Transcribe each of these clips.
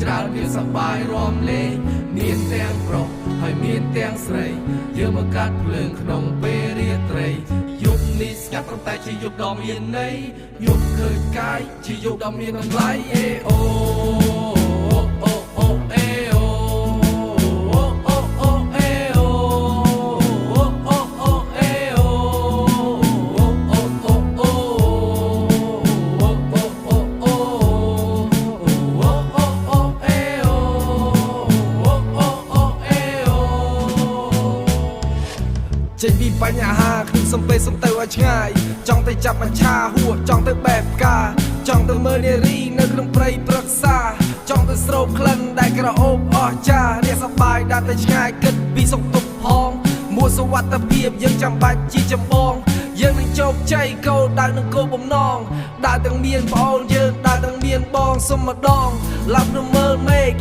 ច្រើនវាសប្បាយរំលេងមានទាំងប្រុសហើយមានទាំងស្រីយើងមកកាត់ភ្លើងក្នុងពេលរាត្រីយប់នេះស្ងាត់ប៉ុន្តែជាយប់ដ៏មានន័យយប់ឃើញកាយជាយប់ដ៏មានតម្លៃអេអូចេញពីបញ្ហាខ្ញុំសំពេសំទៅឲ្យឆ្ងាយចង់ទៅចាប់បញ្ឆាហួចង់ទៅបែបផ្កាចង់ទៅមើលនារីនៅក្នុងព្រៃប្រឹក្សាចង់ទៅស្រូបក្លិនដែលក្រអូបអស្ចារ្យរាសប្បាយដើរទៅឆ្ងាយគិតពីសុខទុក្ខផងមួសុវត្ថិភាពយើងចាំបាច់ជាចម្បងយើងនឹងជោគជ័យគោលដៅនឹងគោលបំណងដើរទាំងមានប្អូនយើងដើរទាំងមានបងសុំម្ដងឡប់នឹងមើលមេឃ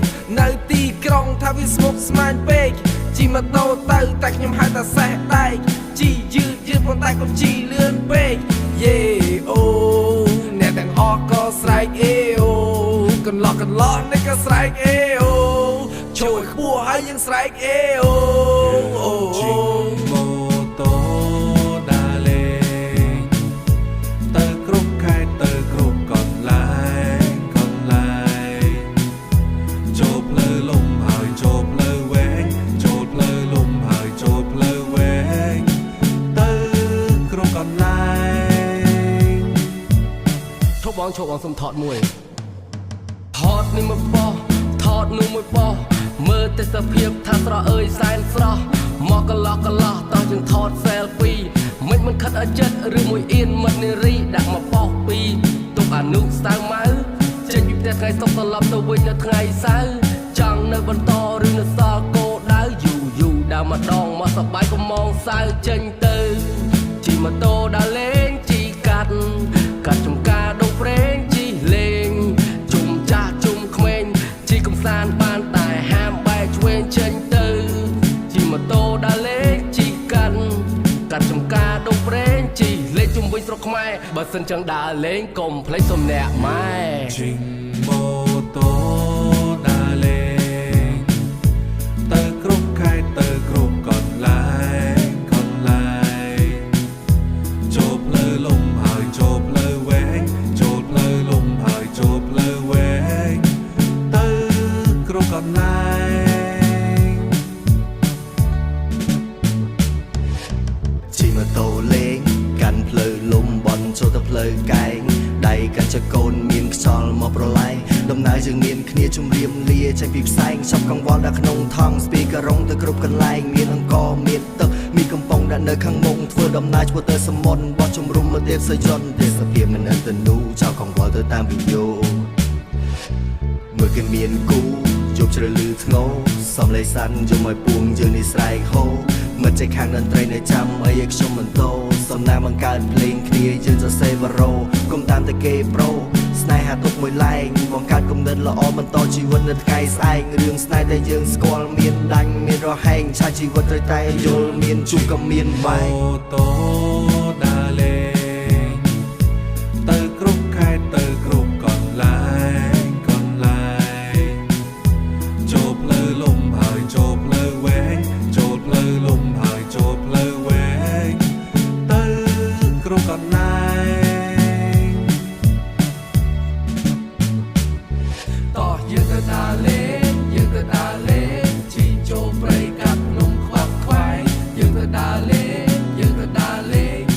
នៅទីក្រុងថាវាស្មុគស្មាញពេកជីម៉ូតូទៅតែខ្ញុំហៅថាសេះដែកជីយឺតប៉ុន្តែកុំជីលឿនពេកយេអូអ្នកទាំងអស់ក៏ស្រែកអេអូកន្លោះនេះក៏ស្រែកអេអូចូលខ្ពស់ហើយយើងស្រែកអេអូជីម៉ូតូដើរលេងទៅគ្រប់ខេត្តទៅគ្រប់កន្លែងចូលផ្លូវលំហើយចូលផ្លូវវែងចូលផ្លូវលំហើយចូលផ្លូវវែងទៅគ្រប់កន្លែងឈប់បងសុំថតមួយថតនេះមួយបោះថតនោះមួយបោះមើលទេសភាពថាស្រស់អើយសែនស្រស់មកកន្លោះតោះយើងថត selfie មិនខិតឲ្យចិត្តឬមួយអៀនមិត្តនារីដាក់មកបោះពីទុកអនុស្ៅម៉ៅចេញពីផ្ទះថ្ងៃសុកត្រឡប់ទៅវិញនៅថ្ងៃសៅរ៍ចង់នៅបន្តឬនៅសល់គោដៅយូរដើរម្ដងមកសប្បាយកុំមងសៅចេញទៅជីម៉ូតូដើរលេងជីកាត់ចំការដងព្រេងជីលេងជុំចាស់ជុំក្មេងជីកំសាន្តបានតែហាមបែកឆ្វេងចេញទៅជីម៉ូតូដើរលេងជីកាត់ចំការដងព្រេងជីលេងជុំវិញស្រុកខ្មែរបើសិនចង់ដើរលេងកុំភ្លេចសុំអ្នកម៉ែជីម៉ូតូដើរលេងទៅគ្រប់ខេត្តទៅគ្រប់កន្លែងចូលផ្លូវលំហើយចូលផ្លូវវែងចូលផ្លូវលំហើយចូលផ្លូវវែងទៅគ្រប់កន្លែងជីម៉ូតូលេងកាន់ផ្លូវលំបន់ចូលទៅផ្លូវកែងដៃកាន់ចកូនមានខ្យល់មកប្រឡែងដំណើរយើងមានគ្នាជំរាមលាចេញពីផ្សែងឈប់កង្វល់ដល់ក្នុងថងស្ពីការ៉ុងទៅគ្រប់កន្លែងមានអង្គមានទឹកមានកំប៉ុងដាក់នៅខាងមុខធ្វើដំណើរឆ្ពោះទៅសមុទ្របោះជំរុំមកទេសយន្តទេសភាពមិនអន្តនូចោលកង្វល់ទៅតាមវិយោមើលគេមានគូជប់ជ្រៅលឺធ្ងោសំឡេងសាន់យកមកពួងយើងនេះស្រែកហូមិត្តใจខាងតន្ត្រីនៅចាំអីឲ្យខ្ញុំបន្តសំណាងបង្កើតភ្លេងគ្នាយើងសរសេរបារ៉ូកុំតាមតែគេប្រូស្នេហាទុកមួយឡែងបង្កើតគំនិតល្អបន្តជីវិតនៅថ្ងៃស្អែករឿងស្នេហ៍ដែលយើងស្គាល់មានដាញ់មានរហែងឆាជីវិតត្រូវតែយល់មានជួបក៏មានបែកម៉ូតូដើរលេងទៅគ្រប់ខេត្តទៅគ្រប់កន្លែងចូលផ្លូវលំហើយចូលផ្លូវវែងចូលផ្លូវលំហើយចូលផ្លូវវែងទៅគ្រប់កន្លែងតោះយើងទៅដើរលេងជីចូលព្រៃកាត់ភ្នំខ្វាក់ខ្វែងយើងទៅដើរលេង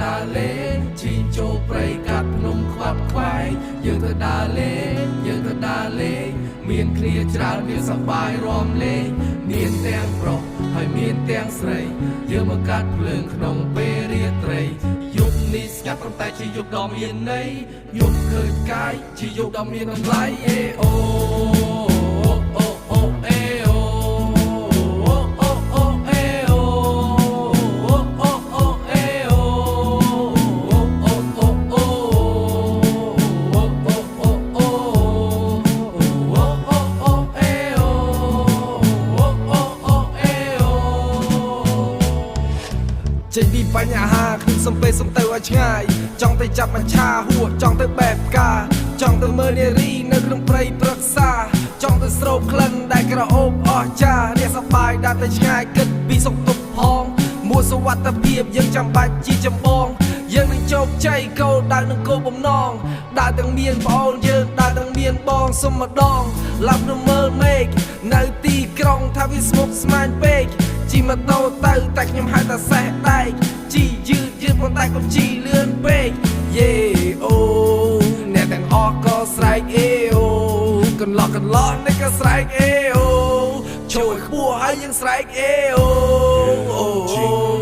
ដើរលេងជិះចូលព្រៃកាត់ភ្នំខ្វាត់ខ្វាយយើងទៅដើរលេងមានគ្នាច្រើនមានសប្បាយរំលេងមានទាំងប្រុសហើយមានទាំងស្រីយើងមកកាត់ភ្លើងក្នុងពេលរាត្រីយប់នេះស្ងាត់ប៉ុន្តែជាយប់ដ៏មានន័យយប់ឃើញកាយជាយប់ដ៏មានតម្លៃអេអូចេញពីបញ្ហាខ្ញុំសំពេសំទៅឲ្យឆ្ងាយចង់ទៅចាប់មច្ឆាហួចចង់ទៅបែបផ្កាចង់ទៅមើលនារីនៅក្នុងព្រៃប្រឹក្សាចង់ទៅស្រូបក្លិនដែលក្រអូបអស្ចារ្យអ្នកសប្បាយដើរទៅឆ្ងាយគិតពីសុខទុក្ខផងមួយសុវត្ថិភាពយើងចាំបាច់ជាចម្បងយើងនឹងជោគជ័យគោលដៅនឹងគោលបំណងដើរទាំងមានប្អូនយើងដើរទាំងមានបងសុំម្ដងឡាប់នៅមើលមេឃនៅទីក្រុងថាវាស្មុគស្មាញពេកជីម៉ូតូទៅតែខ្ញុំហៅថាសេះដែកជីយឺតប៉ុន្តែកុំជីលឿនពេកយេអូអ្នកទាំងអស់ក៏ស្រែកអេអូកន្លោះនេះក៏ស្រែកអេអូចូលខ្ពស់ហើយយើងស្រែកអេអូ